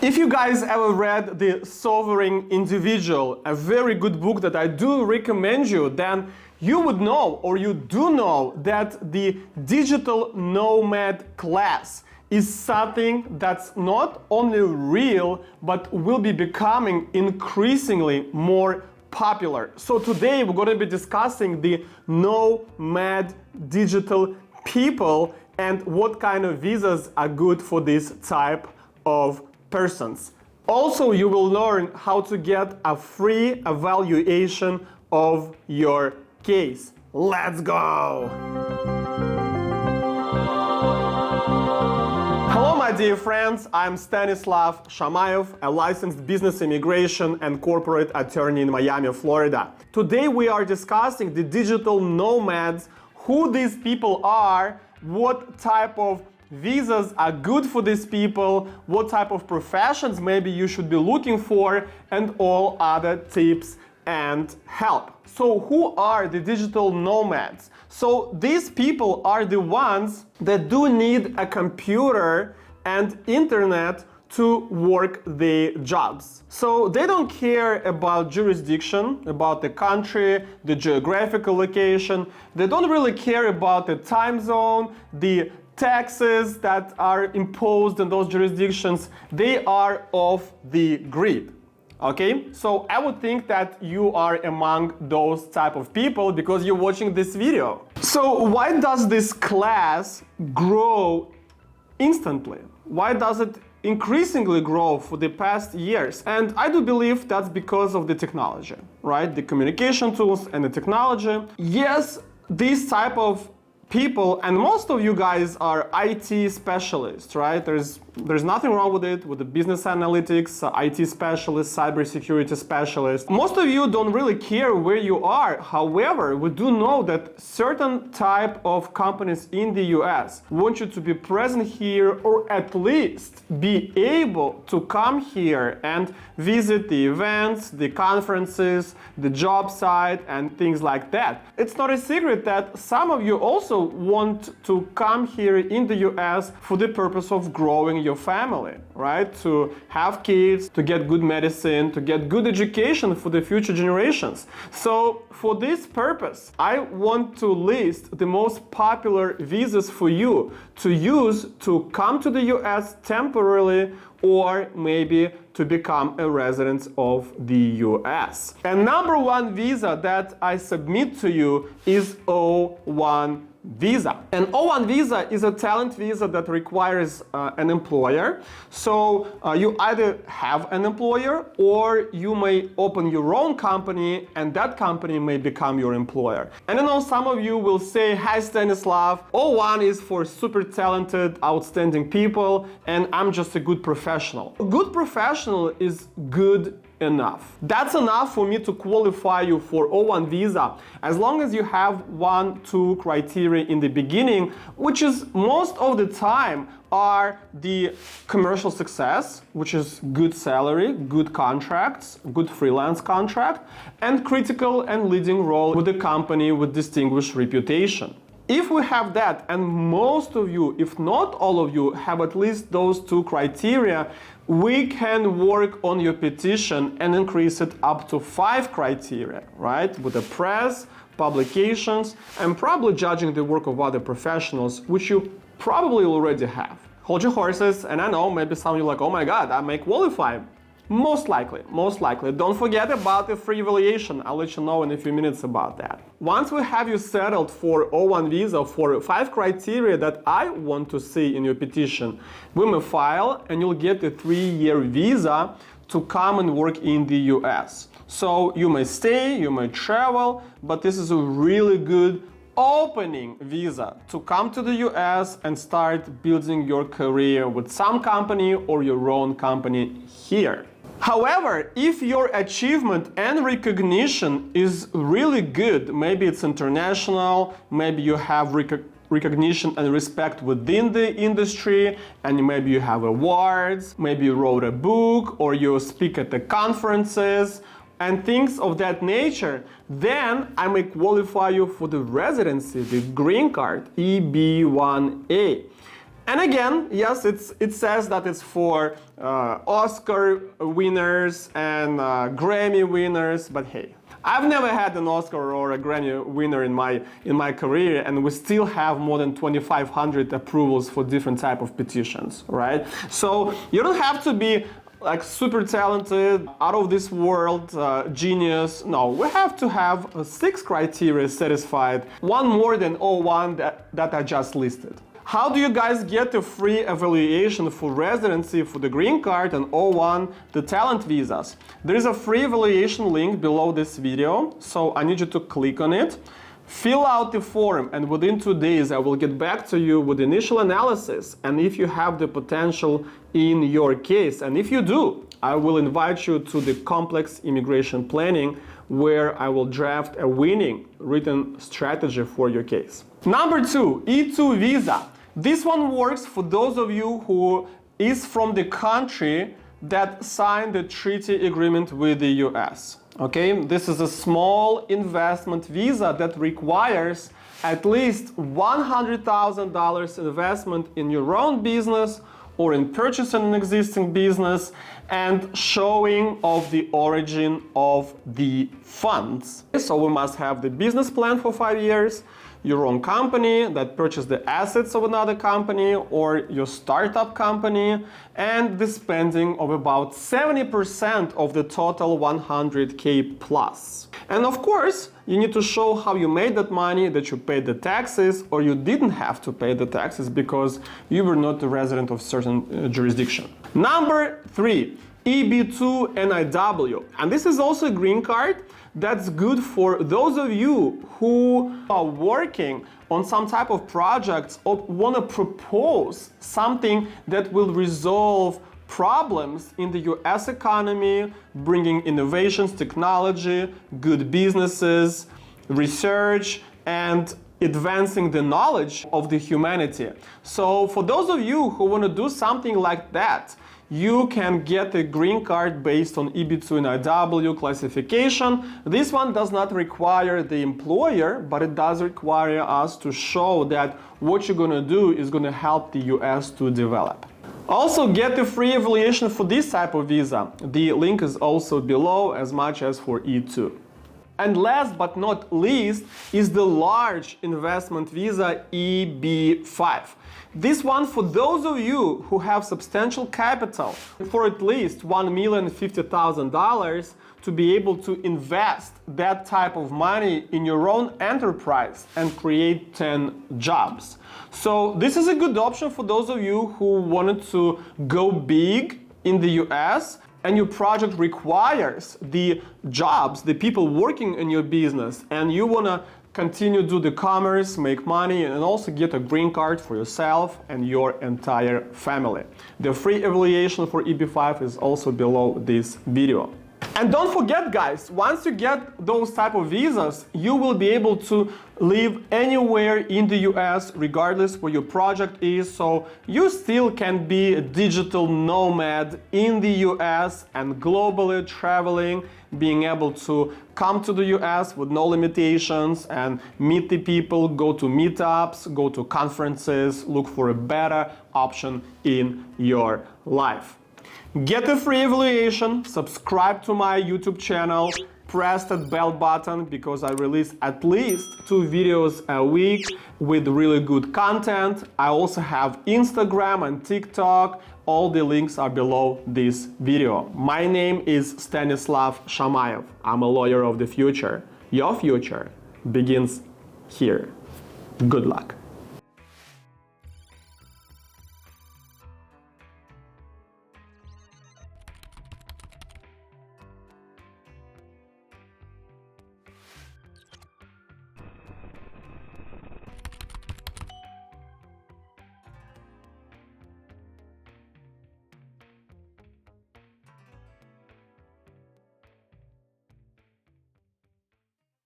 If you guys ever read The Sovereign Individual, a very good book that I do recommend you, then you would know, or you do know, that the digital nomad class is something that's not only real, but will be becoming increasingly more popular. So today we're going to be discussing the nomad digital people and what kind of visas are good for this type of persons. Also, you will learn how to get a free evaluation of your case. Let's go! Hello, my dear friends. I'm Stanislav Shamayev, a licensed business immigration and corporate attorney in Miami, Florida. Today we are discussing the digital nomads, who these people are, what type of visas are good for these people, what type of professions maybe you should be looking for, and all other tips and help. So who are the digital nomads? So these people are the ones that do need a computer and internet to work their jobs. So they don't care about jurisdiction, about the country, the geographical location. They don't really care about the time zone, the taxes that are imposed in those jurisdictions. They are off the grid. Okay, so I would think that you are among those type of people because you're watching this video. So why does this class grow instantly? Why does it increasingly grow for the past years? And I do believe that's because of the technology, right? The communication tools and the technology. Yes, this type of people, and most of you guys are IT specialists, right? There's nothing wrong with it, with the business analytics, IT specialists, cybersecurity specialists. Most of you don't really care where you are. However, we do know that certain type of companies in the US want you to be present here, or at least be able to come here and visit the events, the conferences, the job site, and things like that. It's not a secret that some of you also want to come here in the US for the purpose of growing your family, right? To have kids, to get good medicine, to get good education for the future generations. So for this purpose, I want to list the most popular visas for you to use to come to the US temporarily, or maybe to become a resident of the US. And number one visa that I submit to you is O1 visa. An O1 visa is a talent visa that requires an employer. So you either have an employer, or you may open your own company and that company may become your employer. And I know some of you will say, hi Stanislav, O1 is for super talented, outstanding people, and I'm just a good professional. A good professional is good enough. That's enough for me to qualify you for O1 visa, as long as you have 1-2 criteria in the beginning, which is most of the time are the commercial success, which is good salary, good contracts, good freelance contract, and critical and leading role with a company with distinguished reputation. If we have that, and most of you, if not all of you, have at least those 2 criteria, we can work on your petition and increase it up to 5 criteria, right? With the press, publications, and probably judging the work of other professionals, which you probably already have. Hold your horses, and I know maybe some of you are like, oh my God, I may qualify. Most likely. Don't forget about the free evaluation. I'll let you know in a few minutes about that. Once we have you settled for O1 visa for 5 criteria that I want to see in your petition, we may file and you'll get a 3-year visa to come and work in the US. So you may stay, you may travel, but this is a really good opening visa to come to the US and start building your career with some company or your own company here. However, if your achievement and recognition is really good, maybe it's international, maybe you have recognition and respect within the industry, and maybe you have awards, maybe you wrote a book, or you speak at the conferences, and things of that nature, then I may qualify you for the residency, the green card, EB1A. And again, yes, it says that it's for Oscar winners and Grammy winners, but hey, I've never had an Oscar or a Grammy winner in my career, and we still have more than 2,500 approvals for different type of petitions, right? So you don't have to be like super talented, out of this world, genius. No, we have to have 6 criteria satisfied, one more than all one that I just listed. How do you guys get a free evaluation for residency for the green card and O1, the talent visas? There is a free evaluation link below this video, so I need you to click on it. Fill out the form, and within 2 days I will get back to you with initial analysis and if you have the potential in your case. And if you do, I will invite you to the complex immigration planning where I will draft a winning written strategy for your case. Number 2, E2 visa. This one works for those of you who is from the country that signed the treaty agreement with the US. Okay, this is a small investment visa that requires at least $100,000 investment in your own business or in purchasing an existing business and showing of the origin of the funds. So we must have the business plan for 5 years, your own company that purchased the assets of another company or your startup company, and the spending of about 70% of the total 100K plus. And of course, you need to show how you made that money, that you paid the taxes, or you didn't have to pay the taxes because you were not a resident of certain jurisdiction. Number 3, EB2 NIW. And this is also a green card that's good for those of you who are working on some type of projects or want to propose something that will resolve problems in the US economy, bringing innovations, technology, good businesses, research, and advancing the knowledge of the humanity. So for those of you who want to do something like that, you can get a green card based on EB2 NIW classification. This one does not require the employer, but it does require us to show that what you're going to do is going to help the US to develop. Also, get the free evaluation for this type of visa. The link is also below, as much as for E2. And last but not least is the large investment visa EB5. This one for those of you who have substantial capital for at least $1,050,000 to be able to invest that type of money in your own enterprise and create 10 jobs. So this is a good option for those of you who wanted to go big in the US and your project requires the jobs, the people working in your business, and you want to continue to do the commerce, make money, and also get a green card for yourself and your entire family. The free evaluation for EB5 is also below this video. And don't forget, guys, once you get those type of visas, you will be able to live anywhere in the US, regardless where your project is. So you still can be a digital nomad in the US and globally traveling, being able to come to the US with no limitations and meet the people, go to meetups, go to conferences, look for a better option in your life. Get a free evaluation, subscribe to my YouTube channel, press that bell button because I release at least 2 videos a week with really good content. I also have Instagram and TikTok. All the links are below this video. My name is Stanislav Shamayev. I'm a lawyer of the future. Your future begins here. Good luck.